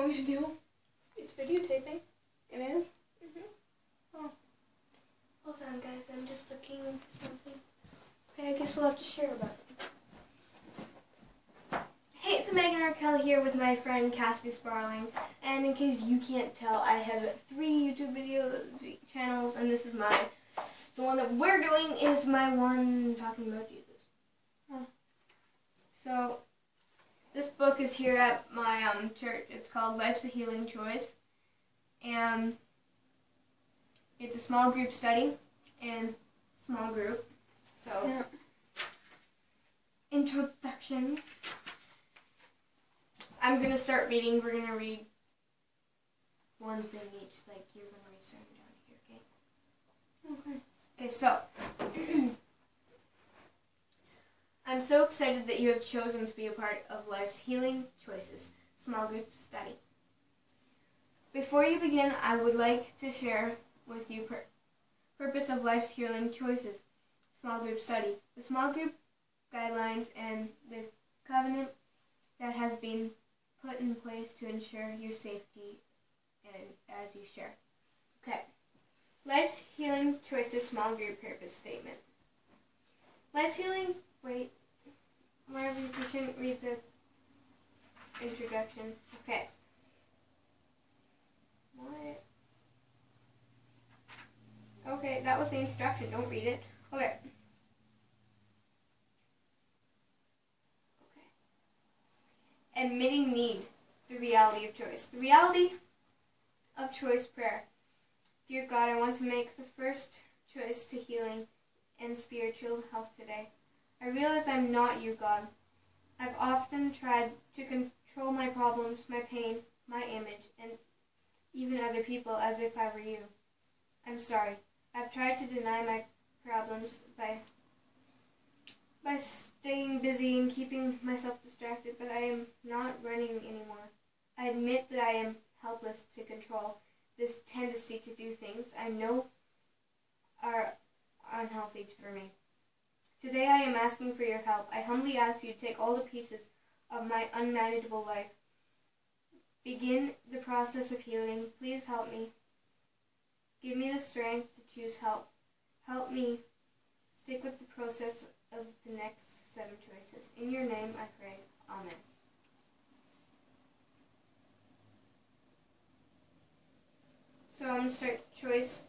want me to do? It's videotaping. It is? Oh. Hold on, guys. I'm just looking for something. Okay, I guess we'll have to share about it. Hey, it's Megan Arkell here with my friend Cassidy Sparling. And in case you can't tell, I have 3 YouTube video channels, and this is mine. The one that we're doing is my one talking about Jesus. So, this book is here at my church. It's called Life's a Healing Choice. And it's a small group study and small group. So, Introduction. I'm going to start reading. We're going to read one thing each, like you're going to read starting down here, okay? Okay, so, I'm so excited that you have chosen to be a part of Life's Healing Choices small group study. Before you begin, I would like to share with you purpose of Life's Healing Choices small group study, the small group guidelines, and the covenant that has been put in place to ensure your safety and as you share. Okay. Life's Healing Choices small group purpose statement. Life's Healing, whatever, you shouldn't read the introduction. Okay. What? Okay, that was the introduction. Don't read it. Okay. Admitting need, the reality of choice. The reality of choice prayer. Dear God, I want to make the first choice to healing and spiritual health today. I realize I'm not you, God. I've often tried to control my problems, my pain, my image, and even other people as if I were you. I'm sorry. I've tried to deny my problems by staying busy and keeping myself distracted, but I am not running anymore. I admit that I am helpless to control this tendency to do things I know are unhealthy for me. Today I am asking for your help. I humbly ask you to take all the pieces of my unmanageable life. Begin the process of healing. Please help me. Give me the strength to choose help. Help me stick with the process of the next 7 choices. In your name I pray. Amen. So I'm going to start choice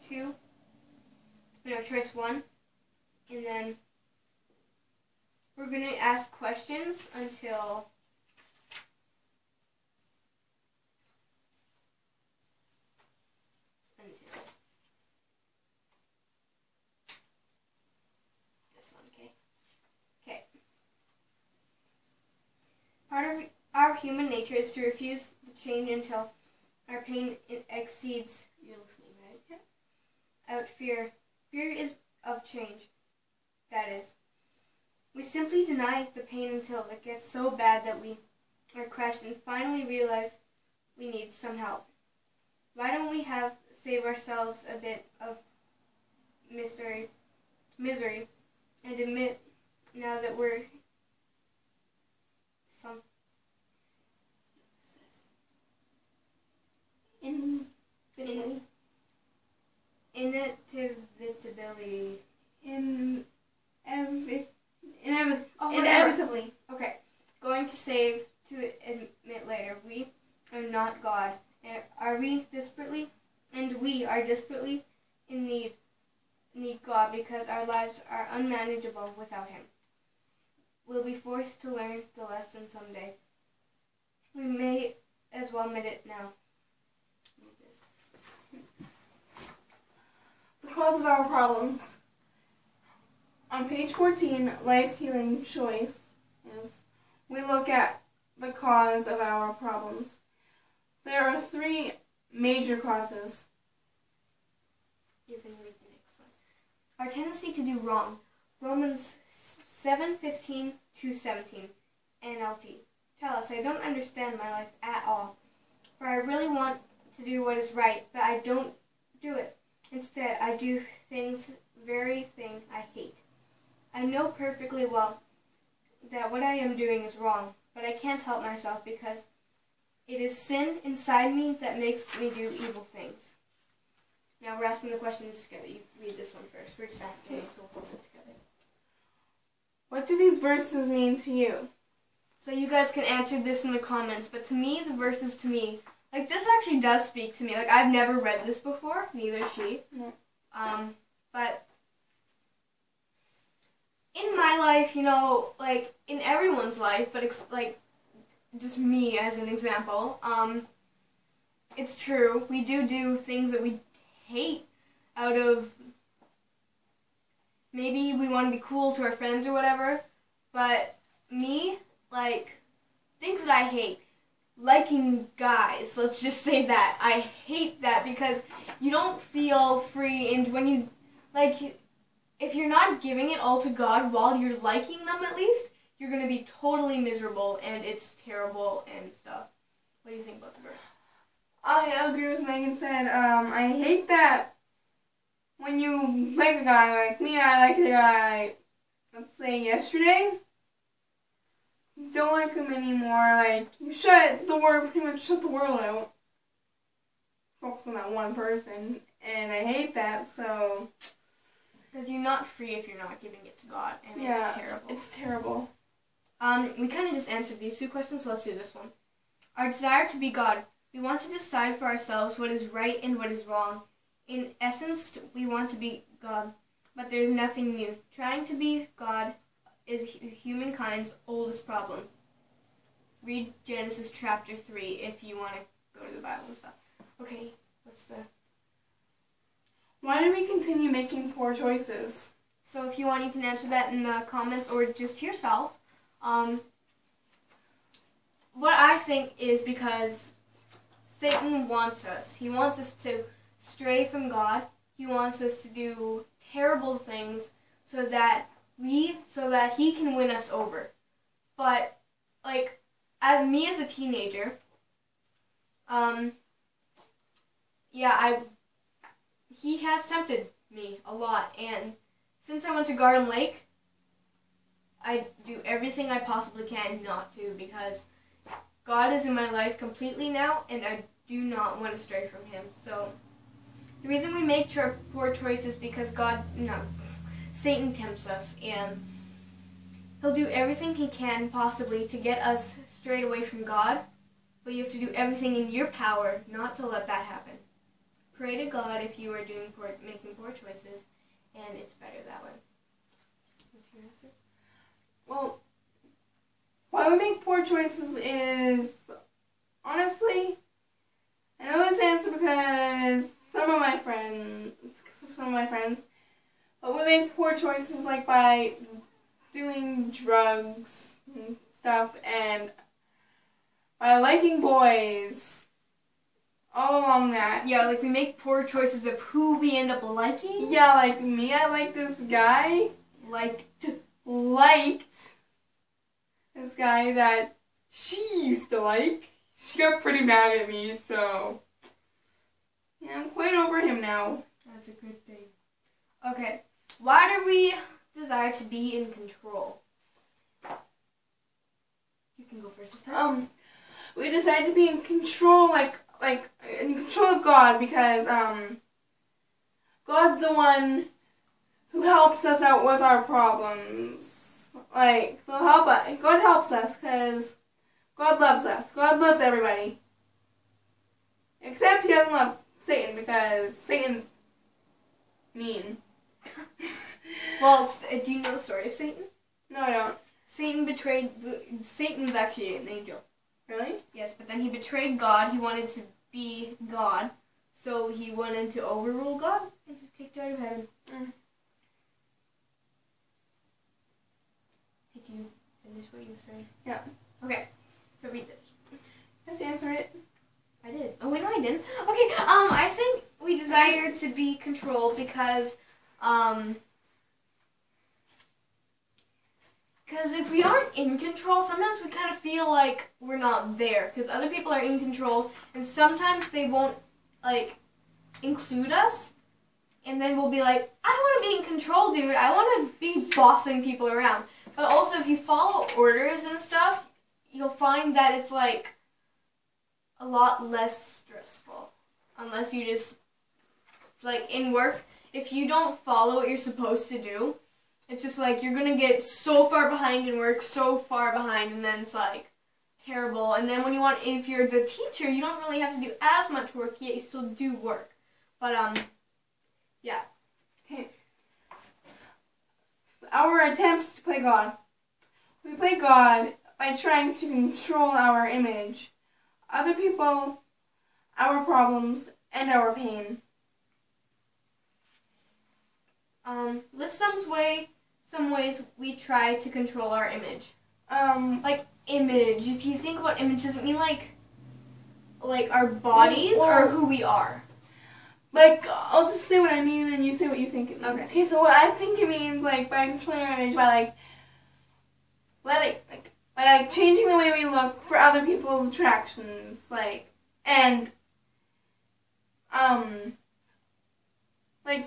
1, and then we're going to ask questions until this one, okay? Okay. Part of our human nature is to refuse to change until our pain exceeds, you're listening, right? Yeah. Out fear. Fear is of change. That is. We simply deny the pain until it gets so bad that we are crushed and finally realize we need some help. Why don't we save ourselves a bit of misery and admit now that we're inevitably. Okay. Going to save to admit later. We are not God. We are desperately in need God because our lives are unmanageable without Him. We'll be forced to learn the lesson someday. We may as well admit it now. The cause of our problems. On page 14, Life's Healing Choice is, we look at the cause of our problems. There are 3 major causes. You can read the next one. Our tendency to do wrong. Romans 7:15-17, NLT. Tell us, I don't understand my life at all. For I really want to do what is right, but I don't do it. Instead, I do very thing I hate. I know perfectly well that what I am doing is wrong, but I can't help myself because It is sin inside me that makes me do evil things. Now we're asking the questions together. You read this one first. We're just asking it, so we'll hold it together. What do these verses mean to you? So you guys can answer this in the comments, but to me, the verses to me, like, this actually does speak to me. Like, I've never read this before, neither she. No. But in my life, you know, like, in everyone's life, but like, just me as an example, it's true. We do things that we hate out of, maybe we want to be cool to our friends or whatever, but me, like, things that I hate, liking guys, let's just say that. I hate that because you don't feel free, and when you, like, if you're not giving it all to God while you're liking them at least, you're going to be totally miserable, and it's terrible and stuff. What do you think about the verse? I agree with Megan said. I hate that when you like a guy, like me, I liked a guy, let's say yesterday. Don't like him anymore. Like, you pretty much shut the world out. Focus on that one person, and I hate that, so. Because you're not free if you're not giving it to God, and Yeah, it's terrible. It's terrible. We kind of just answered these two questions, so let's do this one. Our desire to be God. We want to decide for ourselves what is right and what is wrong. In essence, we want to be God, but there is nothing new. Trying to be God is humankind's oldest problem. Read Genesis chapter 3 if you want to go to the Bible and stuff. Okay, Why do we continue making poor choices? So if you want, you can answer that in the comments or just to yourself. What I think is because Satan wants us. He wants us to stray from God. He wants us to do terrible things so that he can win us over. But, like, as a teenager, he has tempted me a lot, and since I went to Garden Lake, I do everything I possibly can not to, because God is in my life completely now, and I do not want to stray from him. So the reason we make poor choices is because Satan tempts us, and he'll do everything he can possibly to get us strayed away from God, but you have to do everything in your power not to let that happen. Pray to God if you are making poor choices, and it's better that way. What's your answer? Well, why we make poor choices is, honestly, I know this answer because some of my friends, but we make poor choices like by doing drugs and stuff, and by liking boys, all along that. Yeah, like we make poor choices of who we end up liking. Yeah, like me, I like this guy. Liked this guy that she used to like. She got pretty mad at me, so yeah, I'm quite over him now. That's a good thing. Okay, why do we desire to be in control? You can go first this time. We decided to be in control, like in control of God, because God's the one who helps us out with our problems. Like, God helps us because God loves us. God loves everybody. Except he doesn't love Satan, because Satan's mean. Well, do you know the story of Satan? No, I don't. Satan's actually an angel. Really? Yes, but then he betrayed God. He wanted to be God, so he wanted to overrule God, and he was kicked out of heaven. Did you finish what you were saying? Yeah. Okay, so read this. I have to answer it. I did. Oh, wait, no, I didn't. Okay, I think we desire to be controlled because if we aren't in control, sometimes we kind of feel like we're not there, because other people are in control, and sometimes they won't, like, include us, and then we'll be like, I don't want to be in control, dude. I want to be bossing people around. But also, if you follow orders and stuff, you'll find that it's like, a lot less stressful. Unless you just, like in work, if you don't follow what you're supposed to do, it's just like you're going to get so far behind in work, so far behind, and then it's like terrible. And then if you're the teacher, you don't really have to do as much work, yet you still do work. But, yeah. Okay. Our attempts to play God. We play God by trying to control our image, other people, our problems, and our pain. List some ways we try to control our image. Like image. If you think about image, does it mean like our bodies or who we are? Like, I'll just say what I mean and you say what you think it means. Okay, so what I think it means, like, by controlling our image, by changing the way we look for other people's attractions, like,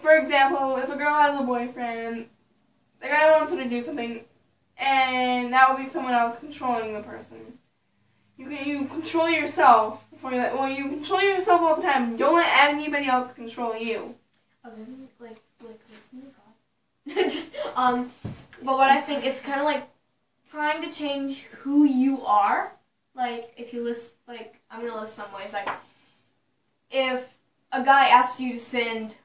for example, if a girl has a boyfriend, the guy wants her to do something, and that will be someone else controlling the person. You control yourself before you control yourself all the time. Don't let anybody else control you. Other than like listen to God. Just but what I think, it's kind of like trying to change who you are. Like if you list, like I'm gonna list some ways. Like if a guy asks you to send,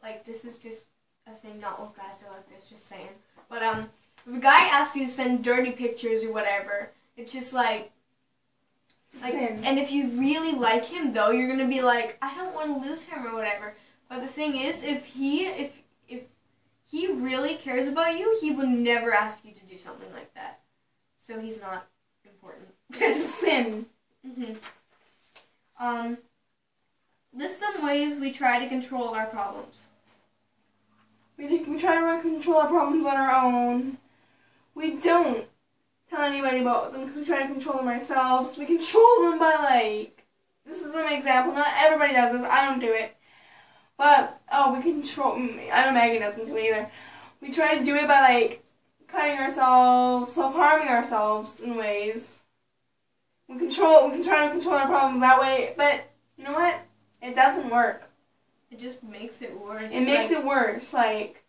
like this is just a thing, not all guys are like this, just saying. But if a guy asks you to send dirty pictures or whatever, it's just like, and if you really like him though, you're gonna be like, I don't want to lose him or whatever. But the thing is, if he really cares about you, he will never ask you to do something like that. So he's not important. It's a sin. List some ways we try to control our problems. We try to control our problems on our own. We don't tell anybody about them because we try to control them ourselves. We control them by, like, this is an example. Not everybody does this. I don't do it. But, we control, I know Maggie doesn't do it either. We try to do it by, like, cutting ourselves, self-harming ourselves in ways. We can try to control our problems that way, but you know what? It doesn't work. It just makes it worse. It makes it worse. Like,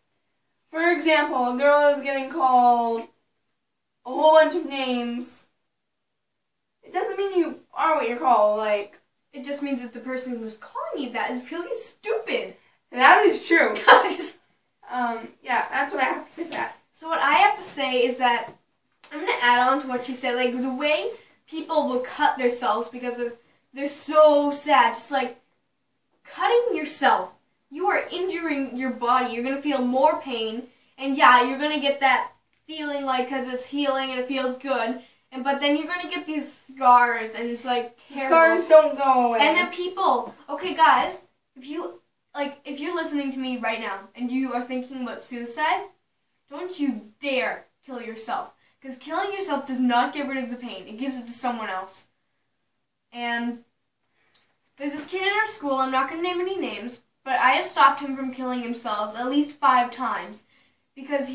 for example, a girl is getting called a whole bunch of names. It doesn't mean you are what you're called. Like, it just means that the person who's calling you that is really stupid. That is true. Yeah, that's what I have to say to that. So what I have to say is that I'm going to add on to what you said. Like, the way people will cut themselves because they're so sad. Just like cutting yourself. You are injuring your body. You're going to feel more pain. And yeah, you're going to get that feeling like because it's healing and it feels good. But then you're going to get these scars and it's like terrible. Scars don't go away. And then people, okay guys, if you're listening to me right now and you are thinking about suicide, don't you dare kill yourself. Because killing yourself does not get rid of the pain. It gives it to someone else. And there's this kid in our school, I'm not going to name any names, but I have stopped him from killing himself at least 5 times. Because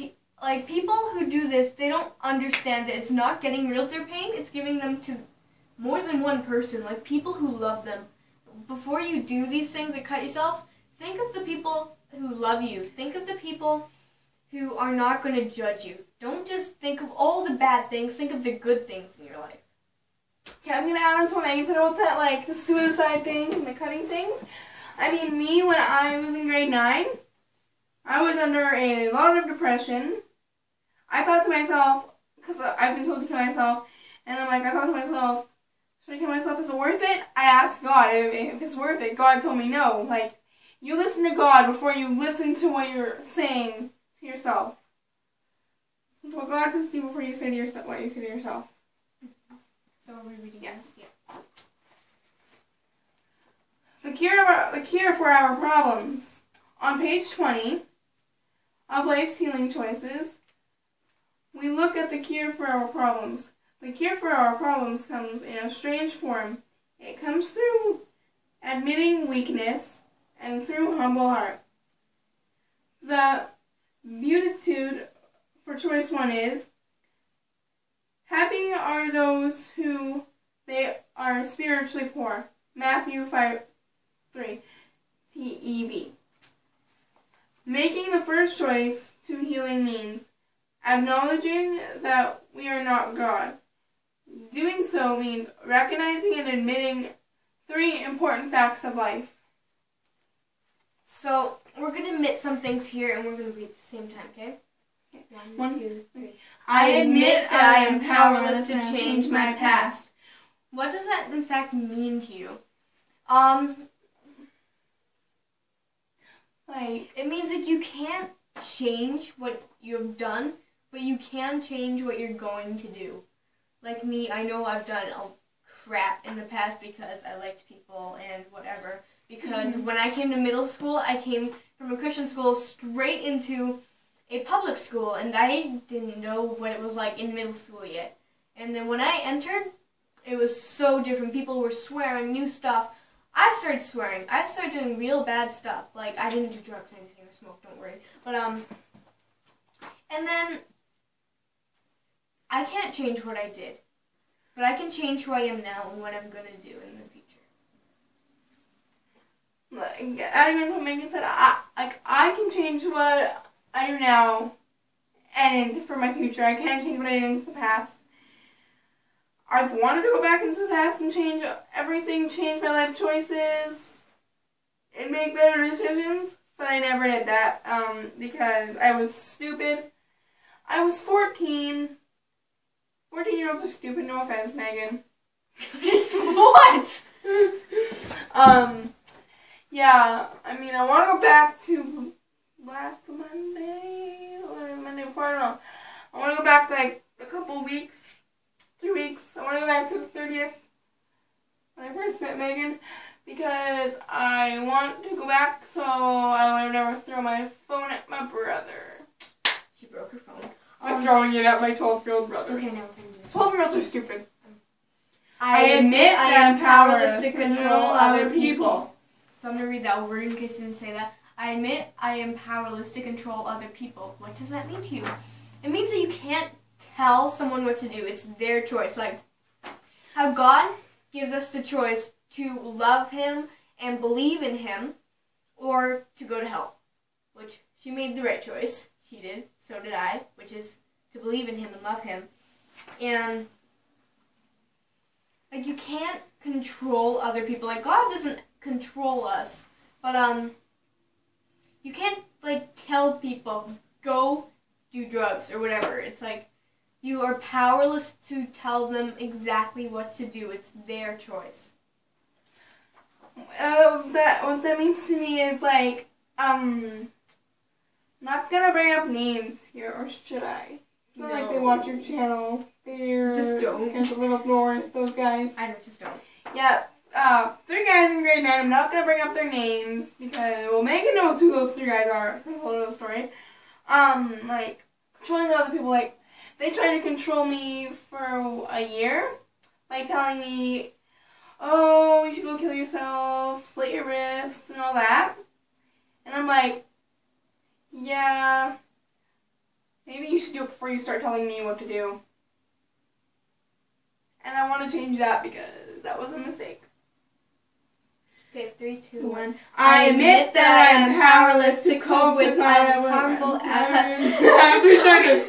people who do this, they don't understand that it's not getting rid of their pain, it's giving them to more than one person, like people who love them. Before you do these things and cut yourselves, think of the people who love you. Think of the people who are not going to judge you. Don't just think of all the bad things, think of the good things in your life. Okay, I'm going to add on to what Maggie said about that, like the suicide thing and the cutting things. I mean, me, when I was in grade 9, I was under a lot of depression. I thought to myself, because I've been told to kill myself, and I thought to myself, should I kill myself? Is it worth it? I asked God if it's worth it. God told me no. Like, you listen to God before you listen to what you're saying to yourself. Listen to what God says to you before you say to yourself what you say to yourself. So are we reading? Yes. Yeah. The cure for our problems. On page 20 of Life's Healing Choices, we look at the cure for our problems. The cure for our problems comes in a strange form. It comes through admitting weakness and through humble heart. The beatitude for choice 1 is, happy are those who they are spiritually poor. Matthew 5:3 TEV. Making the first choice to healing means acknowledging that we are not God. Doing so means recognizing and admitting 3 important facts of life. So, we're going to admit some things here, and we're going to read at the same time, okay? One, two, three. I admit that I am powerless to change my past. What does that, in fact, mean to you? It means like you can't change what you've done, but you can change what you're going to do. Like me, I know I've done crap in the past because I liked people and whatever. Because when I came to middle school, I came from a Christian school straight into a public school, and I didn't know what it was like in middle school yet. And then when I entered, it was so different. People were swearing new stuff. I started swearing. I started doing real bad stuff. Like, I didn't do drugs or anything or smoke, don't worry. But, and then I can't change what I did. But I can change who I am now and what I'm going to do in the future. Like, adding on what Megan said, I can change what I do now and for my future. I can't change what I did in the past. I've wanted to go back into the past and change everything, change my life choices, and make better decisions, but I never did that, because I was stupid. I was 14. 14-year-olds are stupid, no offense, Megan. Just what? Yeah, I mean, I want to go back to last Monday before, I don't know. I want to go back, like, a couple weeks. 3 weeks. I want to go back to the 30th when I first met Megan because I want to go back so I would never throw my phone at my brother. She broke her phone. I'm throwing it at my 12-year-old brother. Okay, now we can do this. 12-year-olds are stupid. I admit I am powerless to control other people. So I'm going to read that over in case you didn't say that. I admit I am powerless to control other people. What does that mean to you? It means that you can't tell someone what to do. It's their choice. Like how God gives us the choice to love Him and believe in Him or to go to hell. Which she made the right choice. She did. So did I. Which is to believe in Him and love Him. And like you can't control other people. Like God doesn't control us. But you can't like tell people go do drugs or whatever. It's like you are powerless to tell them exactly what to do. It's their choice. What that means to me is like, not gonna bring up names here, or should I? It's not like they watch your channel. They're just don't. Can't live up north, those guys. I know, just don't. Yeah, 3 guys in grade 9. I'm not gonna bring up their names because, well, Megan knows who those 3 guys are. It's a whole other story. Like controlling other people, like. They tried to control me for a year by telling me, oh, you should go kill yourself, slit your wrists, and all that. And I'm like, yeah, maybe you should do it before you start telling me what to do. And I want to change that because that was a mistake. Okay, 3, 2, 1. I admit that I am powerless to cope with my harmful As we started.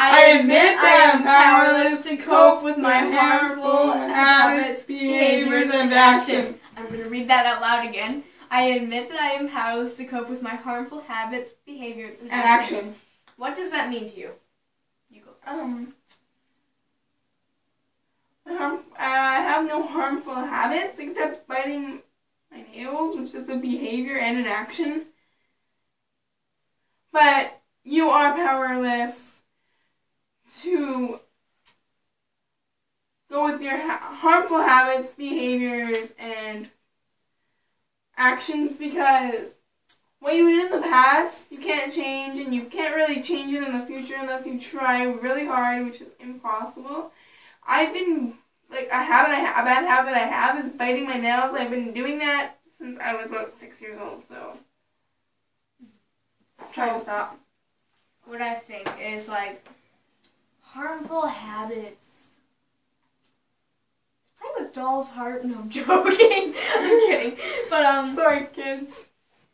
I admit that I am powerless to cope with my harmful habits, behaviors, and actions. I'm going to read that out loud again. I admit that I am powerless to cope with my harmful habits, behaviors, and actions. What does that mean to you? You go first. I have no harmful habits except biting my nails, which is a behavior and an action. But you are powerless to go with your harmful habits, behaviors, and actions because what you did in the past, you can't change, and you can't really change it in the future unless you try really hard, which is impossible. I've been, like, a bad habit I have is biting my nails. I've been doing that since I was about 6 years old, so try to stop. What I think is, like, harmful habits. It's playing with doll's heart. No, I'm joking. I'm kidding. But Sorry, kids.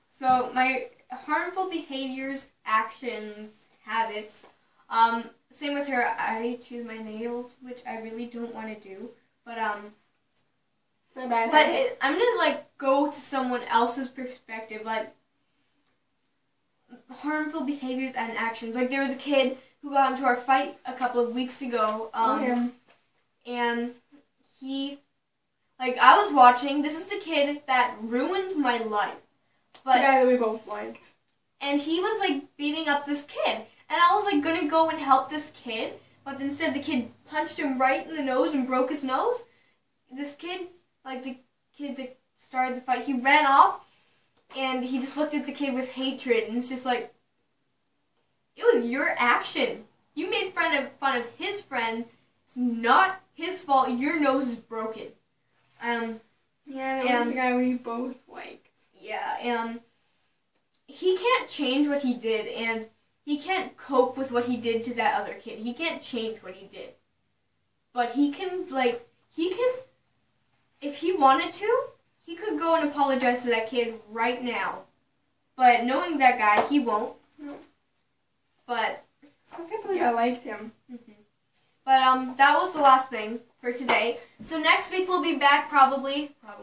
So my harmful behaviors, actions, habits. Same with her. I choose my nails, which I really don't want to do. But My bad. I'm gonna like go to someone else's perspective, like harmful behaviors and actions. Like there was a kid who got into our fight a couple of weeks ago. And he, like I was watching. This is the kid that ruined my life. But the guy that we both liked. And he was like beating up this kid, and I was like gonna go and help this kid, but instead the kid punched him right in the nose and broke his nose. This kid, like the kid that started the fight, he ran off, and he just looked at the kid with hatred, and it's just like, it was your action. You made fun of his friend. It's not his fault. Your nose is broken. Yeah, that was the guy we both liked. Yeah, and he can't change what he did, and he can't cope with what he did to that other kid. He can't change what he did. But he can, if he wanted to, he could go and apologize to that kid right now. But knowing that guy, he won't. No. But So I can't believe I liked him. Mm-hmm. But that was the last thing for today. So next week we'll be back probably. I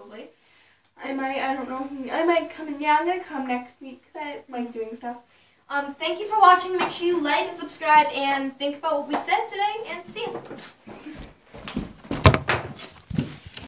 don't know. I might come in. Yeah, I'm going to come next week because I like doing stuff. Thank you for watching. Make sure you like and subscribe and think about what we said today, and see you.